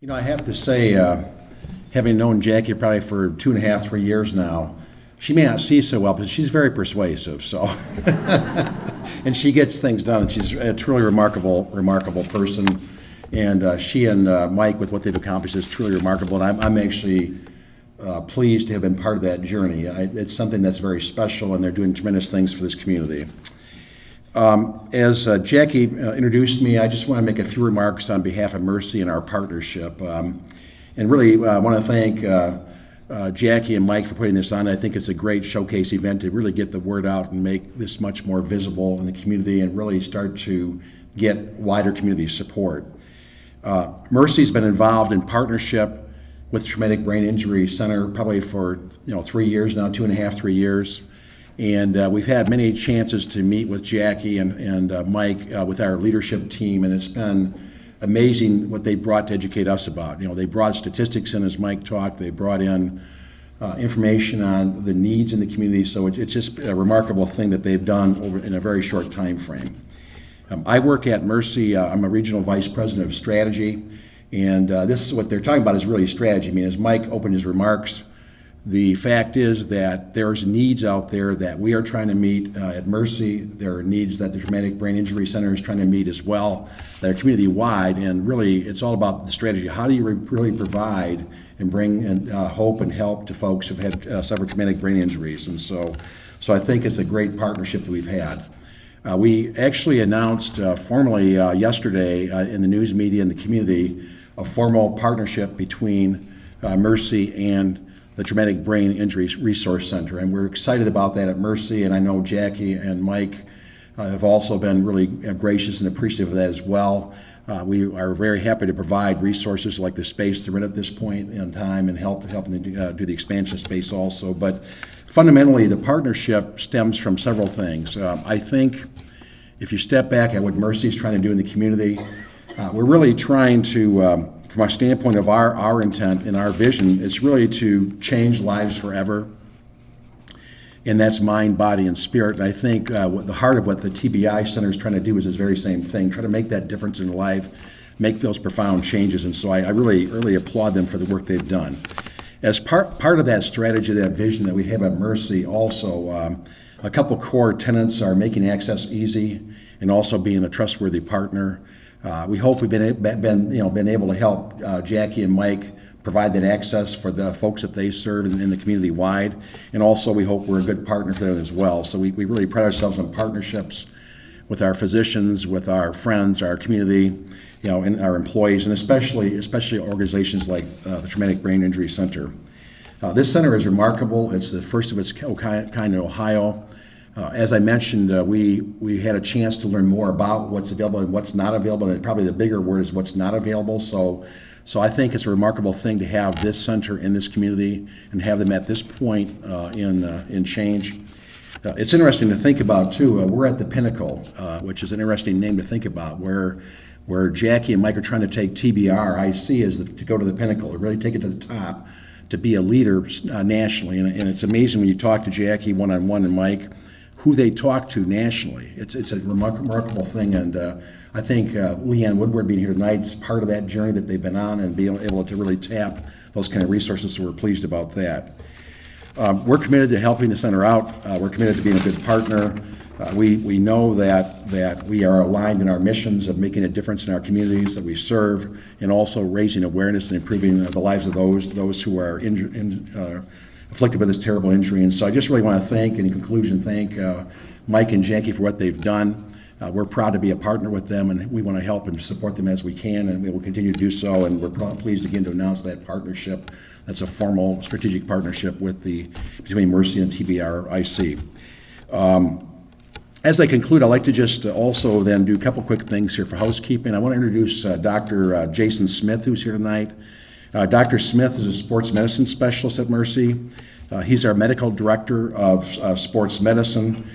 I have to say, having known Jackie probably for 2.5, 3 years now, she may not see so well, but she's very persuasive. So, and she gets things done. She's a truly remarkable person. And she and Mike, with what they've accomplished, is truly remarkable. And I'm actually pleased to have been part of that journey. It's something that's very special, and they're doing tremendous things for this community. As Jackie introduced me, I just want to make a few remarks on behalf of Mercy and our partnership. And really want to thank Jackie and Mike for putting this on. I think it's a great showcase event to really get the word out and make this much more visible in the community and really start to get wider community support. Mercy's been involved in partnership with Traumatic Brain Injury Center probably for 3 years now, 2.5, 3 years. And we've had many chances to meet with Jackie and Mike with our leadership team, and it's been amazing what they brought to educate us about. They brought statistics in as Mike talked. They brought in information on the needs in the community. So it's just a remarkable thing that they've done in a very short time frame. I work at Mercy. I'm a regional vice president of strategy, and this is what they're talking about is really strategy. I mean, as Mike opened his remarks, the fact is that there's needs out there that we are trying to meet at Mercy. There are needs that the Traumatic Brain Injury Center is trying to meet as well, that are community-wide, and really it's all about the strategy. How do you really provide and bring hope and help to folks who've had suffered traumatic brain injuries? And so I think it's a great partnership that we've had. We actually announced formally yesterday in the news media and the community a formal partnership between Mercy and the Traumatic Brain Injury Resource Center, and we're excited about that at Mercy, and I know Jackie and Mike have also been really gracious and appreciative of that as well. We are very happy to provide resources like the space they're in at this point in time and helping to do the expansion space also. But fundamentally, the partnership stems from several things. I think if you step back at what Mercy is trying to do in the community, we're really trying to from a standpoint of our intent and our vision, it's really to change lives forever, and that's mind, body, and spirit. And I think the heart of what the TBI Center is trying to do is this very same thing, try to make that difference in life, make those profound changes, and so I really applaud them for the work they've done. As part of that strategy, that vision that we have at Mercy, also a couple core tenets are making access easy and also being a trustworthy partner. We hope we've been able to help Jackie and Mike provide that access for the folks that they serve in the community wide, and also we hope we're a good partner for them as well. So we really pride ourselves on partnerships with our physicians, with our friends, our community, and our employees, and especially organizations like the Traumatic Brain Injury Center. This center is remarkable. It's the first of its kind in Ohio. As I mentioned, we had a chance to learn more about what's available and what's not available, and probably the bigger word is what's not available. So I think it's a remarkable thing to have this center in this community and have them at this point in change. It's interesting to think about too. We're at the pinnacle, which is an interesting name to think about, where Jackie and Mike are trying to take TBR. I see as to go to the pinnacle, to really take it to the top, to be a leader nationally. And it's amazing when you talk to Jackie one-on-one and Mike, who they talk to nationally. It's a remarkable thing, and I think Leanne Woodward being here tonight is part of that journey that they've been on and being able to really tap those kind of resources, so we're pleased about that. We're committed to helping the center out. We're committed to being a good partner. We know that we are aligned in our missions of making a difference in our communities that we serve, and also raising awareness and improving the lives of those who are afflicted with this terrible injury. And so I just really want to thank Mike and Jackie for what they've done. We're proud to be a partner with them, and we want to help and support them as we can, and we will continue to do so. And we're pleased again to announce that partnership. That's a formal strategic partnership between Mercy and TBRIC. As I conclude, I'd like to just also then do a couple quick things here for housekeeping. I want to introduce Dr. Jason Smith, who's here tonight. Dr. Smith is a sports medicine specialist at Mercy. He's our medical director of sports medicine.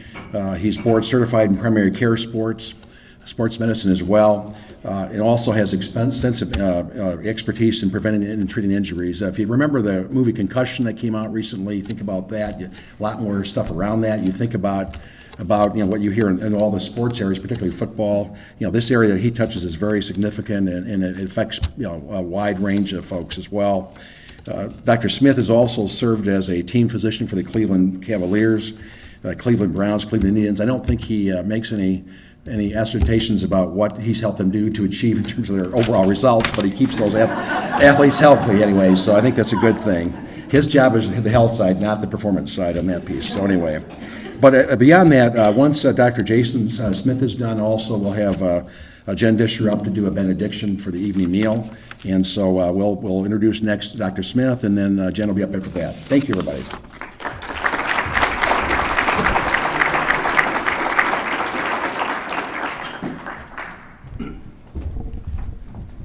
He's board certified in primary care sports medicine as well, and also has extensive expertise in preventing and treating injuries. If you remember the movie Concussion that came out recently, think about that. A lot more stuff around that. You think about about what you hear in all the sports areas, particularly football. This area that he touches is very significant, and it affects a wide range of folks as well. Dr. Smith has also served as a team physician for the Cleveland Cavaliers, Cleveland Browns, Cleveland Indians. I don't think he makes any assertions about what he's helped them do to achieve in terms of their overall results, but he keeps those athletes healthy anyway, so I think that's a good thing. His job is the health side, not the performance side on that piece. So anyway, but beyond that, once Dr. Jason Smith is done, also we'll have Jen Disher up to do a benediction for the evening meal. And so we'll introduce next Dr. Smith, and then Jen will be up after that. Thank you, everybody.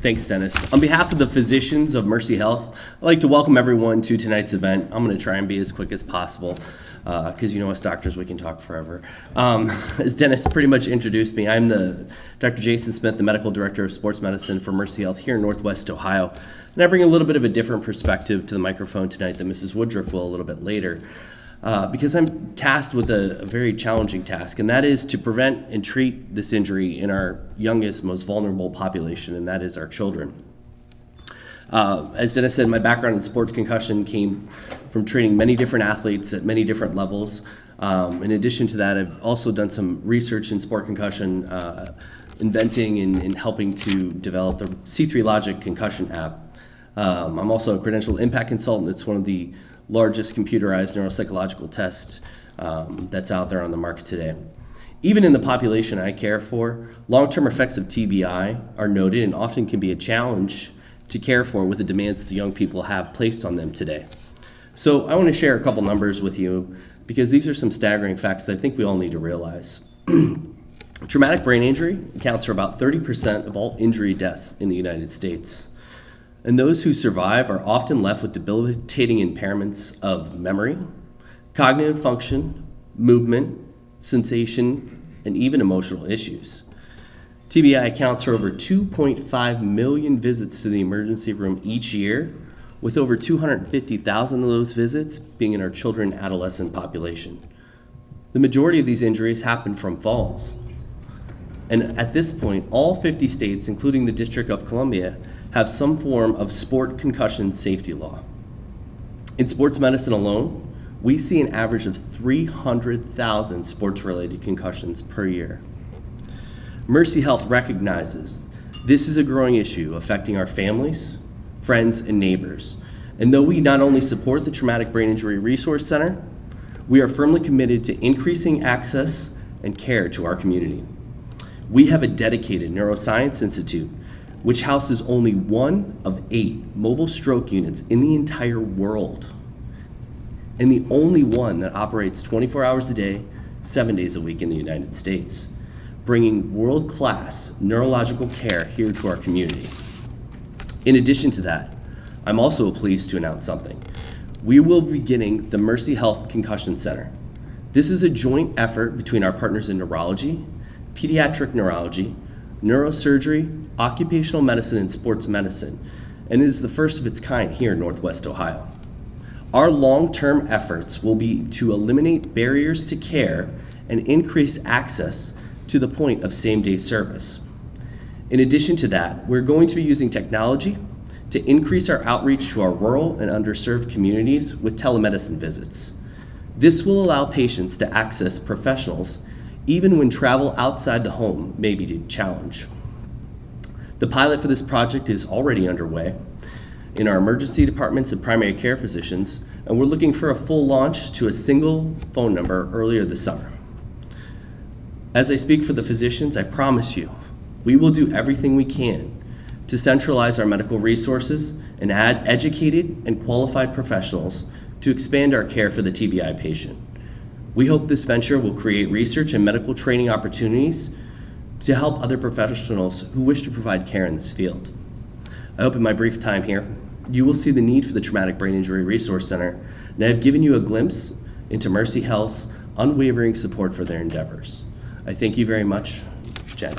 Thanks, Dennis. On behalf of the physicians of Mercy Health, I'd like to welcome everyone to tonight's event. I'm going to try and be as quick as possible because us doctors, we can talk forever. As Dennis pretty much introduced me, I'm Dr. Jason Smith, the Medical Director of Sports Medicine for Mercy Health here in Northwest Ohio. And I bring a little bit of a different perspective to the microphone tonight than Mrs. Woodruff will a little bit later. Because I'm tasked with a very challenging task, and that is to prevent and treat this injury in our youngest, most vulnerable population, and that is our children. As Dennis said, my background in sports concussion came from training many different athletes at many different levels. In addition to that, I've also done some research in sport concussion, inventing and helping to develop the C3 Logic concussion app. I'm also a credentialed impact consultant. It's one of the largest computerized neuropsychological tests that's out there on the market today. Even in the population I care for, long-term effects of TBI are noted and often can be a challenge to care for with the demands the young people have placed on them today. So I want to share a couple numbers with you because these are some staggering facts that I think we all need to realize. Traumatic brain injury accounts for about 30% of all injury deaths in the United States. And those who survive are often left with debilitating impairments of memory, cognitive function, movement, sensation, and even emotional issues. TBI accounts for over 2.5 million visits to the emergency room each year, with over 250,000 of those visits being in our children and adolescent population. The majority of these injuries happen from falls. And at this point, all 50 states, including the District of Columbia, have some form of sport concussion safety law. In sports medicine alone, we see an average of 300,000 sports-related concussions per year. Mercy Health recognizes this is a growing issue affecting our families, friends, and neighbors. And though we not only support the Traumatic Brain Injury Resource Center, we are firmly committed to increasing access and care to our community. We have a dedicated neuroscience institute which houses only one of 8 mobile stroke units in the entire world, and the only one that operates 24 hours a day, 7 days a week in the United States, bringing world-class neurological care here to our community. In addition to that, I'm also pleased to announce something. We will be beginning the Mercy Health Concussion Center. This is a joint effort between our partners in neurology, pediatric neurology, neurosurgery, occupational medicine, and sports medicine, and it is the first of its kind here in Northwest Ohio. Our long-term efforts will be to eliminate barriers to care and increase access to the point of same-day service. In addition to that, we're going to be using technology to increase our outreach to our rural and underserved communities with telemedicine visits. This will allow patients to access professionals even when travel outside the home may be a challenge. The pilot for this project is already underway in our emergency departments and primary care physicians, and we're looking for a full launch to a single phone number earlier this summer. As I speak for the physicians, I promise you, we will do everything we can to centralize our medical resources and add educated and qualified professionals to expand our care for the TBI patient. We hope this venture will create research and medical training opportunities to help other professionals who wish to provide care in this field. I hope in my brief time here, you will see the need for the Traumatic Brain Injury Resource Center, and I have given you a glimpse into Mercy Health's unwavering support for their endeavors. I thank you very much, Jen.